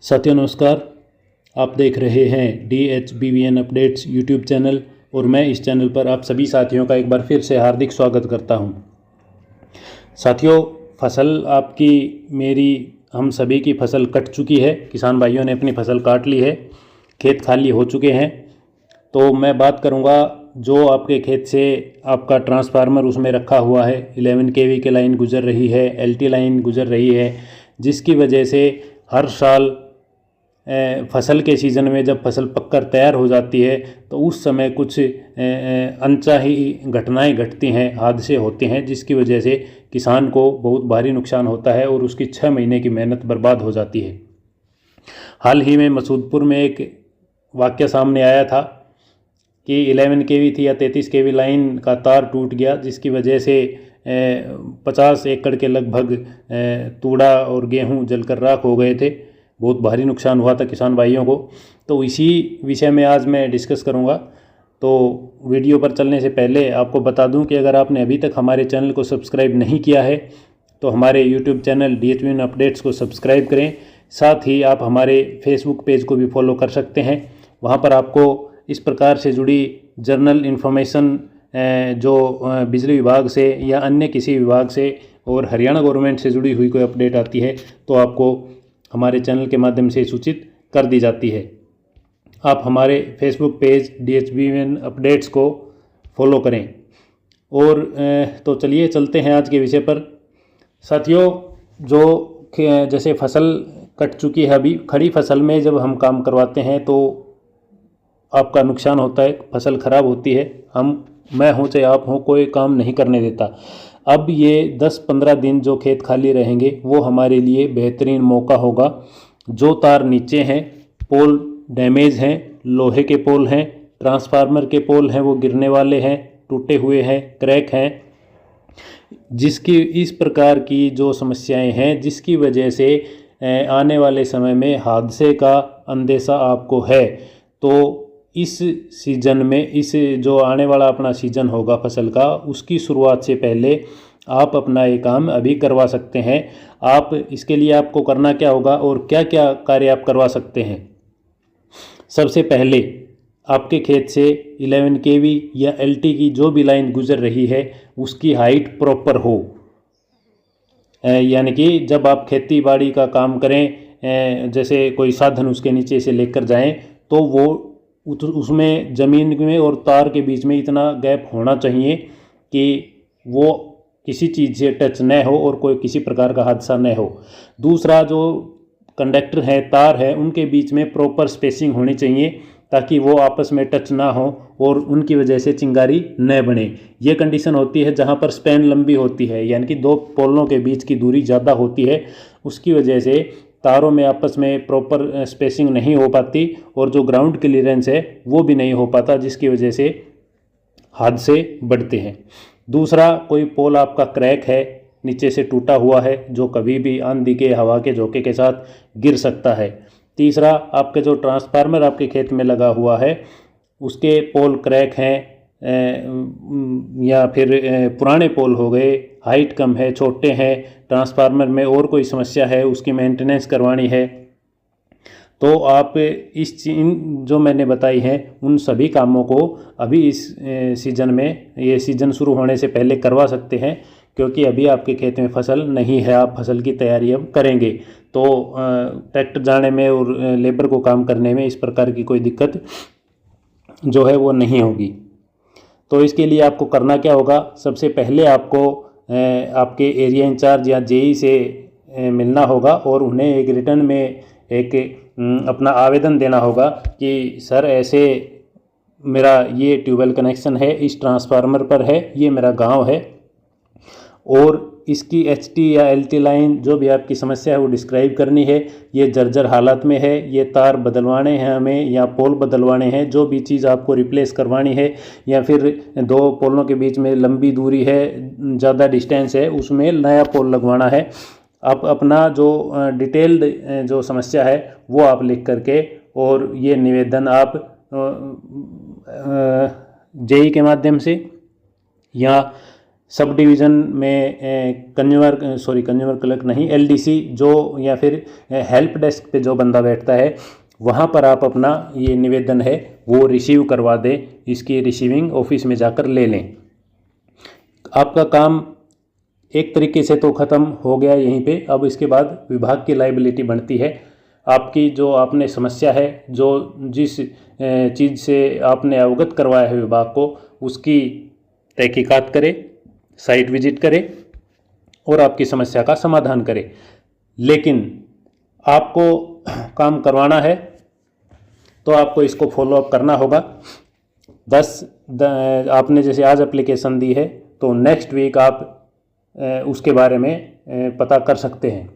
साथियों नमस्कार। आप देख रहे हैं DHBVN अपडेट्स यूट्यूब चैनल और मैं इस चैनल पर आप सभी साथियों का एक बार फिर से हार्दिक स्वागत करता हूं। साथियों, फसल आपकी मेरी हम सभी की फसल कट चुकी है। किसान भाइयों ने अपनी फसल काट ली है, खेत खाली हो चुके हैं। तो मैं बात करूंगा जो आपके खेत से आपका ट्रांसफार्मर उसमें रखा हुआ है, 11 kV की लाइन गुजर रही है, LT लाइन गुजर रही है, जिसकी वजह से हर साल फसल के सीज़न में जब फसल पककर तैयार हो जाती है तो उस समय कुछ अनचाही घटनाएं घटती हैं, हादसे होते हैं, जिसकी वजह से किसान को बहुत भारी नुकसान होता है और उसकी 6 महीने की मेहनत बर्बाद हो जाती है। हाल ही में मसूदपुर में एक वाक़या सामने आया था कि 11 kV थी या 33 kV लाइन का तार टूट गया, जिसकी वजह से 50 एकड़ के लगभग तूड़ा और गेहूं जलकर राख हो गए थे। बहुत भारी नुकसान हुआ था किसान भाइयों को। तो इसी विषय में आज मैं डिस्कस करूंगा। तो वीडियो पर चलने से पहले आपको बता दूं कि अगर आपने अभी तक हमारे चैनल को सब्सक्राइब नहीं किया है तो हमारे यूट्यूब चैनल DHBVN अपडेट्स को सब्सक्राइब करें। साथ ही आप हमारे फेसबुक पेज को भी फॉलो कर सकते हैं। वहां पर आपको इस प्रकार से जुड़ी जर्नल इन्फॉर्मेशन जो बिजली विभाग से या अन्य किसी विभाग से और हरियाणा गवर्नमेंट से जुड़ी हुई कोई अपडेट आती है तो आपको हमारे चैनल के माध्यम से सूचित कर दी जाती है। आप हमारे फेसबुक पेज DHBVN अपडेट्स को फॉलो करें। और तो चलिए चलते हैं आज के विषय पर। साथियों, जो जैसे फसल कट चुकी है, अभी खड़ी फसल में जब हम काम करवाते हैं तो आपका नुकसान होता है, फसल खराब होती है। मैं हूँ चाहे आप हों, कोई काम नहीं करने देता। अब ये 10-15 दिन जो खेत खाली रहेंगे वो हमारे लिए बेहतरीन मौका होगा। जो तार नीचे हैं, पोल डैमेज हैं, लोहे के पोल हैं, ट्रांसफार्मर के पोल हैं, वो गिरने वाले हैं, टूटे हुए हैं, क्रैक हैं, जिसकी इस प्रकार की जो समस्याएं हैं, जिसकी वजह से आने वाले समय में हादसे का अंदेशा आपको है। तो इस सीज़न में, इस जो आने वाला अपना सीज़न होगा फसल का, उसकी शुरुआत से पहले आप अपना ये काम अभी करवा सकते हैं। आप इसके लिए आपको करना क्या होगा और क्या क्या कार्य आप करवा सकते हैं। सबसे पहले आपके खेत से 11 kV या LT की जो भी लाइन गुजर रही है उसकी हाइट प्रॉपर हो। यानी कि जब आप खेती बाड़ी का काम करें, जैसे कोई साधन उसके नीचे से लेकर जाएं, तो वो उसमें ज़मीन में और तार के बीच में इतना गैप होना चाहिए कि वो किसी चीज़ से टच न हो और कोई किसी प्रकार का हादसा न हो। दूसरा, जो कंडक्टर है, तार है, उनके बीच में प्रॉपर स्पेसिंग होनी चाहिए ताकि वो आपस में टच ना हो और उनकी वजह से चिंगारी न बने। ये कंडीशन होती है जहाँ पर स्पैन लंबी होती है, यानी कि दो पोलों के बीच की दूरी ज़्यादा होती है, उसकी वजह से तारों में आपस में प्रॉपर स्पेसिंग नहीं हो पाती और जो ग्राउंड क्लियरेंस है वो भी नहीं हो पाता, जिसकी वजह से हादसे बढ़ते हैं। दूसरा, कोई पोल आपका क्रैक है, नीचे से टूटा हुआ है, जो कभी भी आंधी के, हवा के झोंके के साथ गिर सकता है। तीसरा, आपके जो ट्रांसफार्मर आपके खेत में लगा हुआ है उसके पोल क्रैक हैं, या फिर पुराने पोल हो गए, हाइट कम है, छोटे हैं, ट्रांसफार्मर में और कोई समस्या है, उसकी मेंटेनेंस करवानी है, तो आप इन जो मैंने बताई हैं उन सभी कामों को अभी इस सीज़न में, ये सीज़न शुरू होने से पहले करवा सकते हैं, क्योंकि अभी आपके खेत में फसल नहीं है। आप फसल की तैयारी अब करेंगे तो ट्रैक्टर जाने में और लेबर को काम करने में इस प्रकार की कोई दिक्कत जो है वो नहीं होगी। तो इसके लिए आपको करना क्या होगा, सबसे पहले आपको आपके एरिया इंचार्ज या JE से मिलना होगा और उन्हें एक रिटर्न में एक अपना आवेदन देना होगा कि सर ऐसे मेरा ये ट्यूबवेल कनेक्शन है, इस ट्रांसफार्मर पर है, ये मेरा गांव है और इसकी HT या LT लाइन जो भी आपकी समस्या है वो डिस्क्राइब करनी है। ये जर्जर हालत में है, ये तार बदलवाने हैं हमें या पोल बदलवाने हैं, जो भी चीज़ आपको रिप्लेस करवानी है, या फिर दो पोलों के बीच में लंबी दूरी है, ज़्यादा डिस्टेंस है, उसमें नया पोल लगवाना है। आप अपना जो डिटेल्ड जो समस्या है वो आप लिख करके और ये निवेदन आप JE के माध्यम से या सब डिवीज़न में कंज्यूमर क्लर्क नहीं, LDC जो या फिर हेल्प डेस्क पे जो बंदा बैठता है वहाँ पर आप अपना ये निवेदन है वो रिसीव करवा दें। इसकी रिसीविंग ऑफिस में जाकर ले लें। आपका काम एक तरीके से तो ख़त्म हो गया यहीं पे। अब इसके बाद विभाग की लायबिलिटी बनती है। आपकी जो आपने समस्या है, जो जिस चीज़ से आपने अवगत करवाया है विभाग को, उसकी तहकीकात करें, साइट विजिट करें और आपकी समस्या का समाधान करें। लेकिन आपको काम करवाना है तो आपको इसको फॉलोअप करना होगा। आपने जैसे आज एप्लीकेशन दी है तो नेक्स्ट वीक आप उसके बारे में पता कर सकते हैं।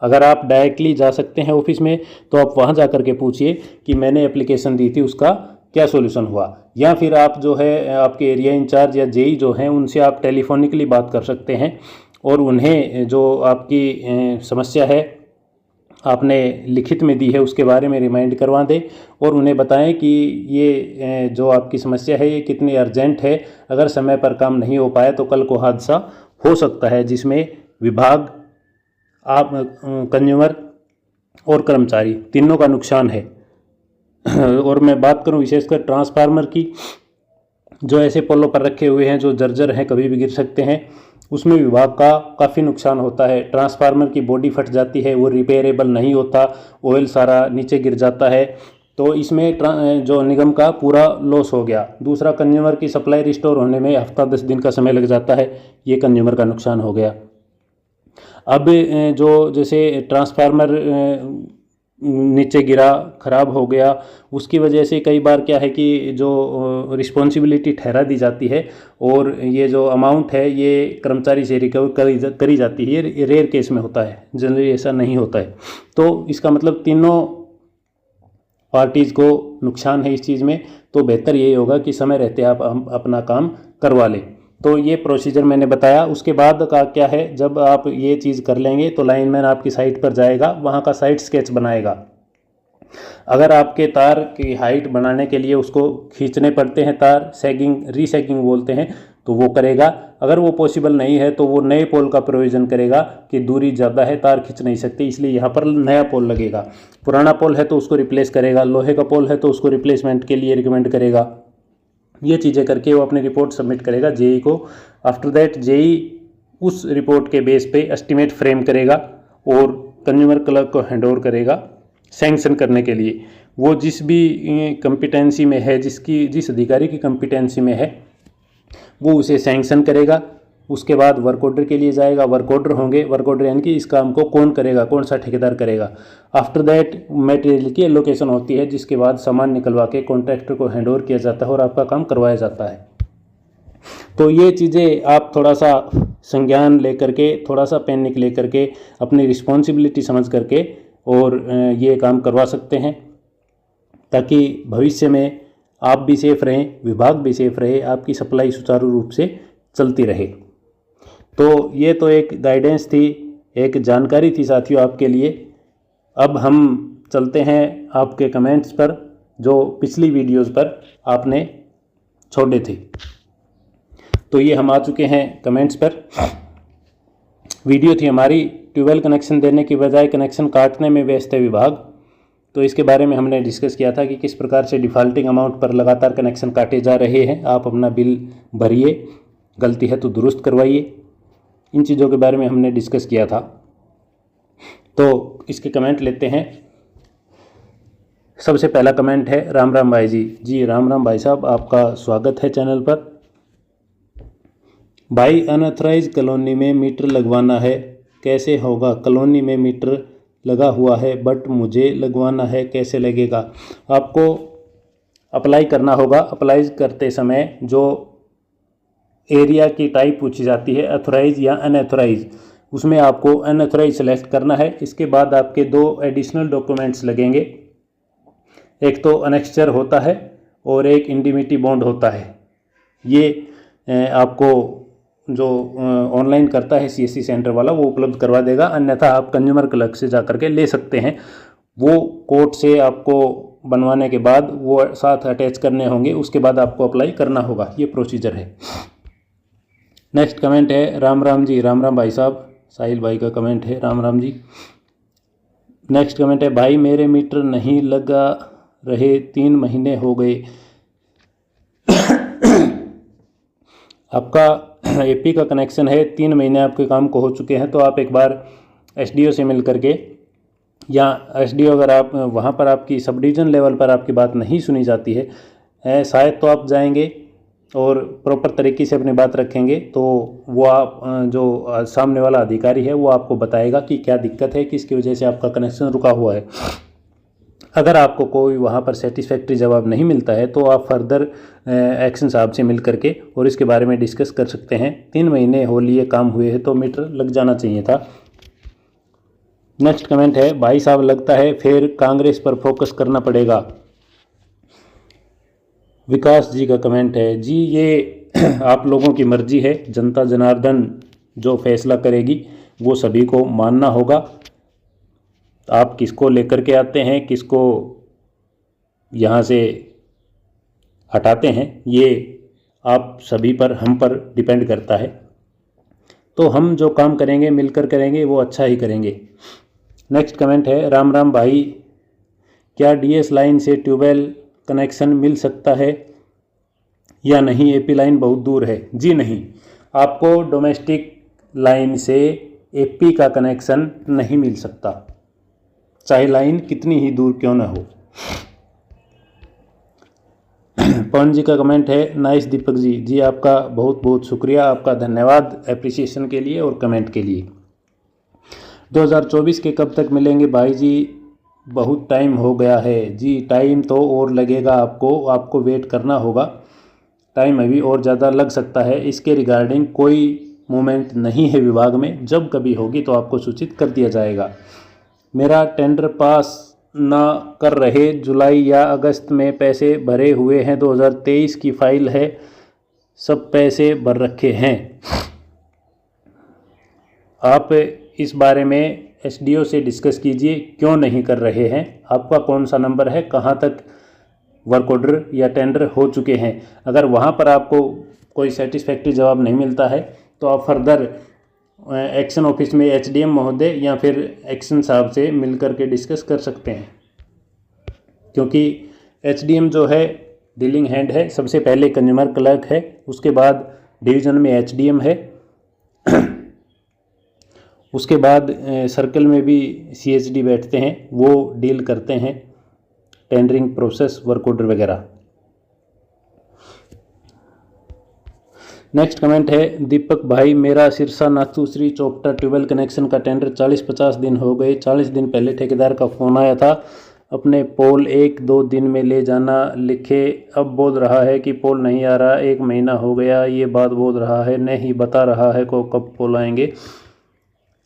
अगर आप डायरेक्टली जा सकते हैं ऑफिस में तो आप वहाँ जा कर के पूछिए कि मैंने एप्लीकेशन दी थी उसका क्या सॉल्यूशन हुआ, या फिर आप जो है आपके एरिया इंचार्ज या जेई जो हैं उनसे आप टेलीफोनिकली बात कर सकते हैं और उन्हें जो आपकी समस्या है आपने लिखित में दी है उसके बारे में रिमाइंड करवा दें और उन्हें बताएं कि ये जो आपकी समस्या है ये कितनी अर्जेंट है। अगर समय पर काम नहीं हो पाया तो कल को हादसा हो सकता है जिसमें विभाग, आप, कंज्यूमर और कर्मचारी तीनों का नुकसान है। और मैं बात करूं विशेषकर ट्रांसफार्मर की, जो ऐसे पोलों पर रखे हुए हैं जो जर्जर हैं, कभी भी गिर सकते हैं, उसमें विभाग का काफ़ी नुकसान होता है। ट्रांसफार्मर की बॉडी फट जाती है, वो रिपेयरेबल नहीं होता, ऑयल सारा नीचे गिर जाता है, तो इसमें जो निगम का पूरा लॉस हो गया। दूसरा, कंज्यूमर की सप्लाई रिस्टोर होने में हफ्ता 10 दिन का समय लग जाता है, ये कंज्यूमर का नुकसान हो गया। अब जो जैसे ट्रांसफार्मर नीचे गिरा, ख़राब हो गया, उसकी वजह से कई बार क्या है कि जो रिस्पॉन्सिबिलिटी ठहरा दी जाती है और ये जो अमाउंट है ये कर्मचारी से रिकवर करी जाती है। ये रेयर केस में होता है, जनरली ऐसा नहीं होता है। तो इसका मतलब तीनों पार्टीज़ को नुकसान है इस चीज़ में। तो बेहतर यही होगा कि समय रहते आप अपना काम करवा लें। तो ये प्रोसीजर मैंने बताया। उसके बाद का क्या है, जब आप ये चीज़ कर लेंगे तो लाइनमैन आपकी साइट पर जाएगा, वहाँ का साइट स्केच बनाएगा। अगर आपके तार की हाइट बढ़ाने के लिए उसको खींचने पड़ते हैं तार, सैगिंग, रीसैगिंग बोलते हैं, तो वो करेगा। अगर वो पॉसिबल नहीं है तो वो नए पोल का प्रोविज़न करेगा कि दूरी ज़्यादा है, तार खींच नहीं सकते, इसलिए यहाँ पर नया पोल लगेगा। पुराना पोल है तो उसको रिप्लेस करेगा, लोहे का पोल है तो उसको रिप्लेसमेंट के लिए रिकमेंड करेगा। ये चीज़ें करके वो अपनी रिपोर्ट सबमिट करेगा जेई को। आफ्टर दैट जेई उस रिपोर्ट के बेस पे एस्टीमेट फ्रेम करेगा और कंज्यूमर क्लर्क को हैंडओवर करेगा सैंक्शन करने के लिए। वो जिस भी कॉम्पिटेंसी में है, जिस अधिकारी की कॉम्पिटेंसी में है, वो उसे सैंक्शन करेगा। उसके बाद वर्क ऑर्डर के लिए जाएगा, वर्क ऑर्डर होंगे। वर्क ऑर्डर यानी कि इस काम को कौन करेगा, कौन सा ठेकेदार करेगा। आफ्टर दैट मटेरियल की एलोकेशन होती है, जिसके बाद सामान निकलवा के कॉन्ट्रैक्टर को हैंडओवर किया जाता है और आपका काम करवाया जाता है। तो ये चीज़ें आप थोड़ा सा संज्ञान लेकर के, थोड़ा सा पैनिक लेकर के, अपनी रिस्पॉन्सिबिलिटी समझ करके और ये काम करवा सकते हैं, ताकि भविष्य में आप भी सेफ रहें, विभाग भी सेफ रहे, आपकी सप्लाई सुचारू रूप से चलती रहे। तो ये तो एक गाइडेंस थी, एक जानकारी थी साथियों आपके लिए। अब हम चलते हैं आपके कमेंट्स पर, जो पिछली वीडियोस पर आपने छोड़े थे। तो ये हम आ चुके हैं कमेंट्स पर। वीडियो थी हमारी, ट्यूबवेल कनेक्शन देने की बजाय कनेक्शन काटने में व्यस्त है विभाग। तो इसके बारे में हमने डिस्कस किया था कि किस प्रकार से डिफ़ॉल्टिंग अमाउंट पर लगातार कनेक्शन काटे जा रहे हैं। आप अपना बिल भरिए, गलती है तो दुरुस्त करवाइए। इन चीज़ों के बारे में हमने डिस्कस किया था। तो इसके कमेंट लेते हैं। सबसे पहला कमेंट है राम राम भाई जी। राम राम भाई साहब, आपका स्वागत है चैनल पर। भाई, अनऑथराइज कॉलोनी में मीटर लगवाना है, कैसे होगा? कॉलोनी में मीटर लगा हुआ है बट मुझे लगवाना है, कैसे लगेगा? आपको अप्लाई करना होगा। अप्लाई करते समय जो एरिया की टाइप पूछी जाती है, अथोराइज या अनऑथराइज, उसमें आपको अनऑथराइज सेलेक्ट करना है। इसके बाद आपके 2 एडिशनल डॉक्यूमेंट्स लगेंगे। एक तो अनेक्स्चर होता है और एक इंडिमिटी बॉन्ड होता है। ये आपको जो ऑनलाइन करता है CSC सेंटर वाला वो उपलब्ध करवा देगा, अन्यथा आप कंज्यूमर क्लर्क से जा करके ले सकते हैं। वो कोर्ट से आपको बनवाने के बाद वो साथ अटैच करने होंगे, उसके बाद आपको अप्लाई करना होगा। ये प्रोसीजर है। नेक्स्ट कमेंट है राम राम जी, राम राम भाई साहब, साहिल भाई का कमेंट है, राम राम जी। नेक्स्ट कमेंट है भाई मेरे मीटर नहीं लगा रहे 3 महीने हो गए। आपका एपी का कनेक्शन है, 3 महीने आपके काम को हो चुके हैं, तो आप एक बार एसडीओ से मिल करके, या एसडीओ अगर आप वहाँ पर आपकी सब डिवीज़न लेवल पर आपकी बात नहीं सुनी जाती है शायद, तो आप जाएंगे और प्रॉपर तरीके से अपनी बात रखेंगे, तो वो आप जो सामने वाला अधिकारी है वो आपको बताएगा कि क्या दिक्कत है, किसकी वजह से आपका कनेक्शन रुका हुआ है। अगर आपको कोई वहाँ पर सेटिस्फैक्ट्री जवाब नहीं मिलता है तो आप फर्दर एक्शन साहब से मिल करके और इसके बारे में डिस्कस कर सकते हैं। 3 महीने हो लिए काम हुए हैं तो मीटर लग जाना चाहिए था। नेक्स्ट कमेंट है भाई साहब लगता है फिर कांग्रेस पर फोकस करना पड़ेगा। विकास जी का कमेंट है जी, ये आप लोगों की मर्जी है, जनता जनार्दन जो फैसला करेगी वो सभी को मानना होगा। आप किसको लेकर के आते हैं, किसको यहाँ से हटाते हैं, ये आप सभी पर, हम पर डिपेंड करता है। तो हम जो काम करेंगे मिलकर करेंगे वो अच्छा ही करेंगे। नेक्स्ट कमेंट है राम राम भाई, क्या डीएस लाइन से ट्यूबवेल कनेक्शन मिल सकता है या नहीं, एपी लाइन बहुत दूर है। जी नहीं, आपको डोमेस्टिक लाइन से एपी का कनेक्शन नहीं मिल सकता, चाहे लाइन कितनी ही दूर क्यों ना हो। पवन जी का कमेंट है नाइस दीपक जी, जी आपका बहुत बहुत शुक्रिया, आपका धन्यवाद एप्रिसिएशन के लिए और कमेंट के लिए। 2024 के कब तक मिलेंगे भाई जी, बहुत टाइम हो गया है। जी टाइम तो और लगेगा, आपको वेट करना होगा, टाइम अभी और ज़्यादा लग सकता है। इसके रिगार्डिंग कोई मूवमेंट नहीं है विभाग में, जब कभी होगी तो आपको सूचित कर दिया जाएगा। मेरा टेंडर पास ना कर रहे, जुलाई या अगस्त में पैसे भरे हुए हैं, 2023 की फाइल है, सब पैसे भर रखे हैं। आप इस बारे में एसडीओ से डिस्कस कीजिए, क्यों नहीं कर रहे हैं, आपका कौन सा नंबर है, कहाँ तक वर्क ऑर्डर या टेंडर हो चुके हैं। अगर वहाँ पर आपको कोई सेटिस्फैक्ट्री जवाब नहीं मिलता है तो आप फर्दर एक्शन ऑफिस में एचडीएम महोदय या फिर एक्शन साहब से मिल करके डिस्कस कर सकते हैं, क्योंकि एचडीएम जो है डीलिंग हैंड है, सबसे पहले कंज्यूमर क्लर्क है, उसके बाद डिवीज़न में एचडीएम है, उसके बाद सर्कल में भी सीएचडी बैठते हैं, वो डील करते हैं टेंडरिंग प्रोसेस, वर्क ऑर्डर वगैरह। नेक्स्ट कमेंट है दीपक भाई, मेरा सिरसा नाथू श्री चोपटा ट्यूबवेल कनेक्शन का टेंडर 40-50 दिन हो गए, 40 दिन पहले ठेकेदार का फ़ोन आया था, अपने पोल 1-2 दिन में ले जाना लिखे, अब बोल रहा है कि पोल नहीं आ रहा, 1 महीना हो गया ये बात बोल रहा है, नहीं बता रहा है को कब पोल आएंगे,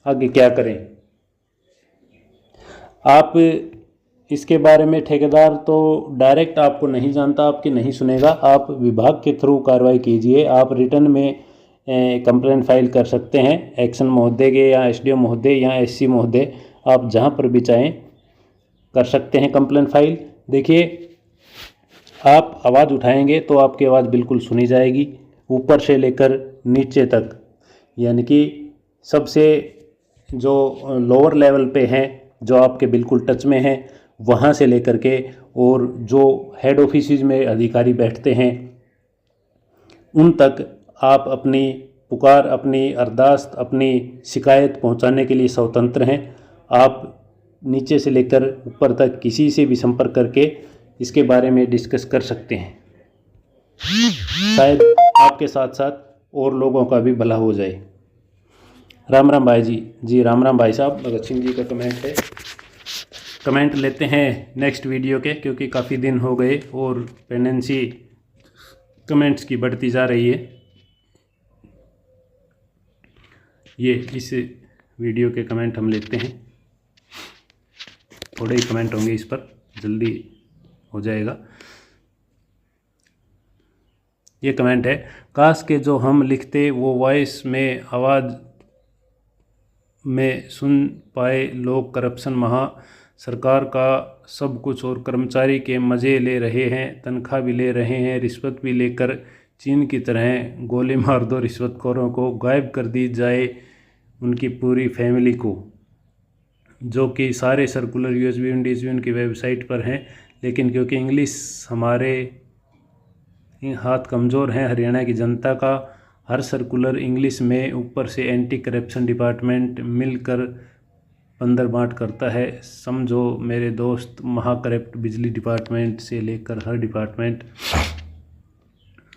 आगे क्या करें। आप इसके बारे में, ठेकेदार तो डायरेक्ट आपको नहीं जानता, आपकी नहीं सुनेगा, आप विभाग के थ्रू कार्रवाई कीजिए। आप रिटर्न में कंप्लेंट फाइल कर सकते हैं एक्शन महोदय के या एसडीओ महोदय या एससी महोदय, आप जहां पर भी चाहें कर सकते हैं कंप्लेंट फाइल। देखिए, आप आवाज़ उठाएंगे तो आपकी आवाज़ बिल्कुल सुनी जाएगी, ऊपर से लेकर नीचे तक, यानी कि सबसे जो लोअर लेवल पे हैं, जो आपके बिल्कुल टच में हैं, वहाँ से लेकर के और जो हेड ऑफिस में अधिकारी बैठते हैं उन तक आप अपनी पुकार, अपनी अरदास, अपनी शिकायत पहुंचाने के लिए स्वतंत्र हैं। आप नीचे से लेकर ऊपर तक किसी से भी संपर्क करके इसके बारे में डिस्कस कर सकते हैं, शायद आपके साथ साथ और लोगों का भी भला हो जाए। राम राम भाई जी, जी राम राम भाई साहब। भगत सिंह जी का कमेंट है, कमेंट लेते हैं नेक्स्ट वीडियो के, क्योंकि काफ़ी दिन हो गए और पेंडेंसी कमेंट्स की बढ़ती जा रही है। ये इस वीडियो के कमेंट हम लेते हैं, थोड़े ही कमेंट होंगे इस पर, जल्दी हो जाएगा। ये कमेंट है, काश के जो हम लिखते वो वॉइस में आवाज़ में सुन पाए लोग, करप्शन महा, सरकार का सब कुछ और कर्मचारी के मज़े ले रहे हैं, तनख्वाह भी ले रहे हैं, रिश्वत भी लेकर चीन की तरह गोली मार दो रिश्वतखोरों को, गायब कर दी जाए उनकी पूरी फैमिली को, जो कि सारे सर्कुलर यूएसबी विंडीज़ भी उनकी वेबसाइट पर हैं। लेकिन क्योंकि इंग्लिश हमारे हाथ कमज़ोर हैं हरियाणा की जनता का, हर सर्कुलर इंग्लिश में, ऊपर से एंटी करप्शन डिपार्टमेंट मिलकर पंदर बाँट करता है। समझो मेरे दोस्त, महाकरप्ट बिजली डिपार्टमेंट से लेकर हर डिपार्टमेंट।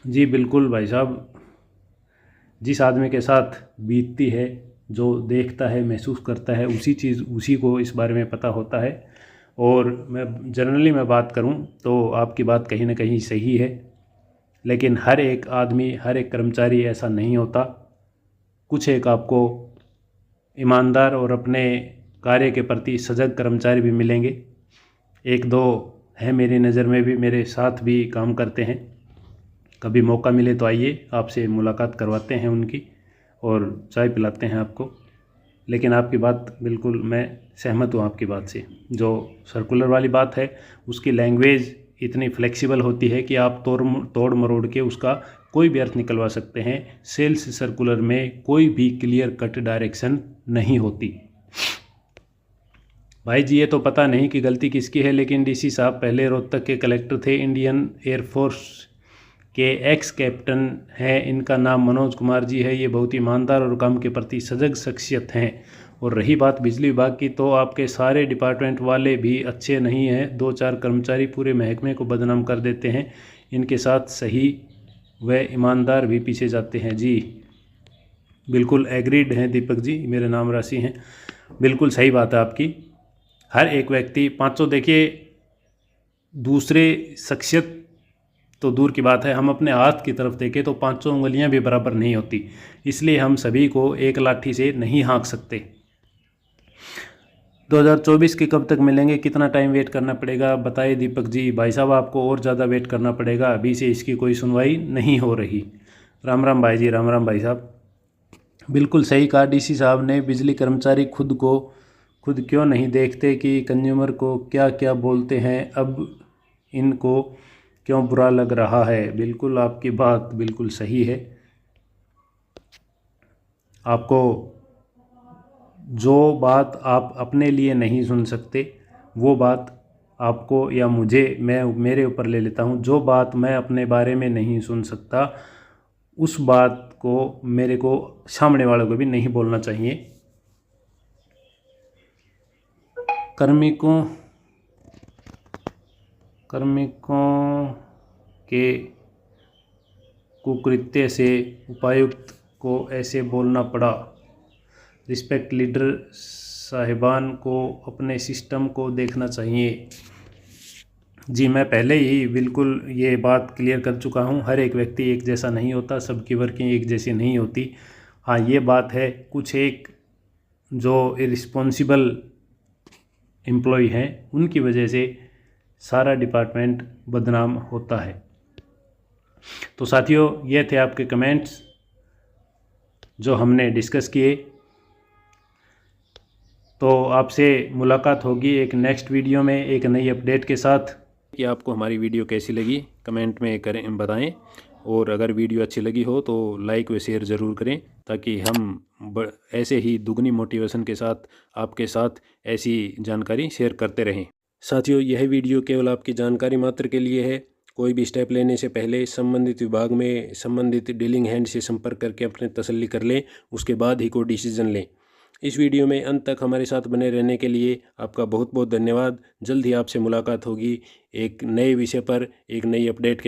जी बिल्कुल भाई साहब, जिस आदमी के साथ बीतती है, जो देखता है, महसूस करता है, उसी को इस बारे में पता होता है। और मैं जनरली बात करूं तो आपकी बात कहीं ना कहीं सही है, लेकिन हर एक आदमी, हर एक कर्मचारी ऐसा नहीं होता। कुछ एक आपको ईमानदार और अपने कार्य के प्रति सजग कर्मचारी भी मिलेंगे। एक दो हैं मेरी नज़र में भी, मेरे साथ भी काम करते हैं। कभी मौका मिले तो आइए, आपसे मुलाकात करवाते हैं उनकी और चाय पिलाते हैं आपको। लेकिन आपकी बात बिल्कुल, मैं सहमत हूँ आपकी बात से। जो सर्कुलर वाली बात है, उसकी लैंग्वेज इतनी फ्लेक्सिबल होती है कि आप तोड़ मरोड़ के उसका कोई भी अर्थ निकलवा सकते हैं। सेल्स सर्कुलर में कोई भी क्लियर कट डायरेक्शन नहीं होती। भाई जी, ये तो पता नहीं कि गलती किसकी है, लेकिन डीसी साहब पहले रोहतक के कलेक्टर थे, इंडियन एयरफोर्स के एक्स कैप्टन हैं। इनका नाम मनोज कुमार जी है। ये बहुत ईमानदार और काम के प्रति सजग शख्सियत हैं। और रही बात बिजली विभाग की, तो आपके सारे डिपार्टमेंट वाले भी अच्छे नहीं हैं। 2-4 कर्मचारी पूरे महकमे को बदनाम कर देते हैं। इनके साथ सही व ईमानदार भी पीछे जाते हैं। जी बिल्कुल एग्रीड हैं दीपक जी, मेरे नाम राशि हैं। बिल्कुल सही बात है आपकी। हर एक व्यक्ति, पाँचों, देखिए दूसरे शख्सियत तो दूर की बात है, हम अपने हाथ की तरफ देखें तो 5 उंगलियां भी बराबर नहीं होती। इसलिए हम सभी को एक लाठी से नहीं हाँक सकते। 2024 के कब तक मिलेंगे, कितना टाइम वेट करना पड़ेगा, बताइए दीपक जी। भाई साहब, आपको और ज़्यादा वेट करना पड़ेगा, अभी से इसकी कोई सुनवाई नहीं हो रही। राम राम भाई जी, राम राम भाई साहब। बिल्कुल सही कहा डीसी साहब ने। बिजली कर्मचारी खुद क्यों नहीं देखते कि कंज्यूमर को क्या क्या बोलते हैं, अब इनको क्यों बुरा लग रहा है। बिल्कुल आपकी बात बिल्कुल सही है। आपको जो बात आप अपने लिए नहीं सुन सकते, वो बात आपको या मेरे ऊपर ले लेता हूँ। जो बात मैं अपने बारे में नहीं सुन सकता, उस बात को मेरे को सामने वालों को भी नहीं बोलना चाहिए। कार्मिकों के कुकृत्य से उपायुक्त को ऐसे बोलना पड़ा। रिस्पेक्ट लीडर साहिबान को अपने सिस्टम को देखना चाहिए। जी मैं पहले ही बिल्कुल ये बात क्लियर कर चुका हूँ। हर एक व्यक्ति एक जैसा नहीं होता, सबकी वर्किंग एक जैसी नहीं होती। हाँ ये बात है, कुछ एक जो इरिस्पॉन्सिबल एम्प्लॉय हैं उनकी वजह से सारा डिपार्टमेंट बदनाम होता है। तो साथियों, ये थे आपके कमेंट्स जो हमने डिस्कस किए। तो आपसे मुलाकात होगी एक नेक्स्ट वीडियो में एक नई अपडेट के साथ। कि आपको हमारी वीडियो कैसी लगी कमेंट में करें, बताएं। और अगर वीडियो अच्छी लगी हो तो लाइक व शेयर ज़रूर करें, ताकि हम ऐसे ही दुगनी मोटिवेशन के साथ आपके साथ ऐसी जानकारी शेयर करते रहें। साथियों, यह वीडियो केवल आपकी जानकारी मात्र के लिए है। कोई भी स्टेप लेने से पहले संबंधित विभाग में संबंधित डीलिंग हैंड से संपर्क करके अपने तसल्ली कर लें, उसके बाद ही कोई डिसीजन लें। इस वीडियो में अंत तक हमारे साथ बने रहने के लिए आपका बहुत बहुत धन्यवाद। जल्द ही आपसे मुलाकात होगी एक नए विषय पर, एक नई अपडेट के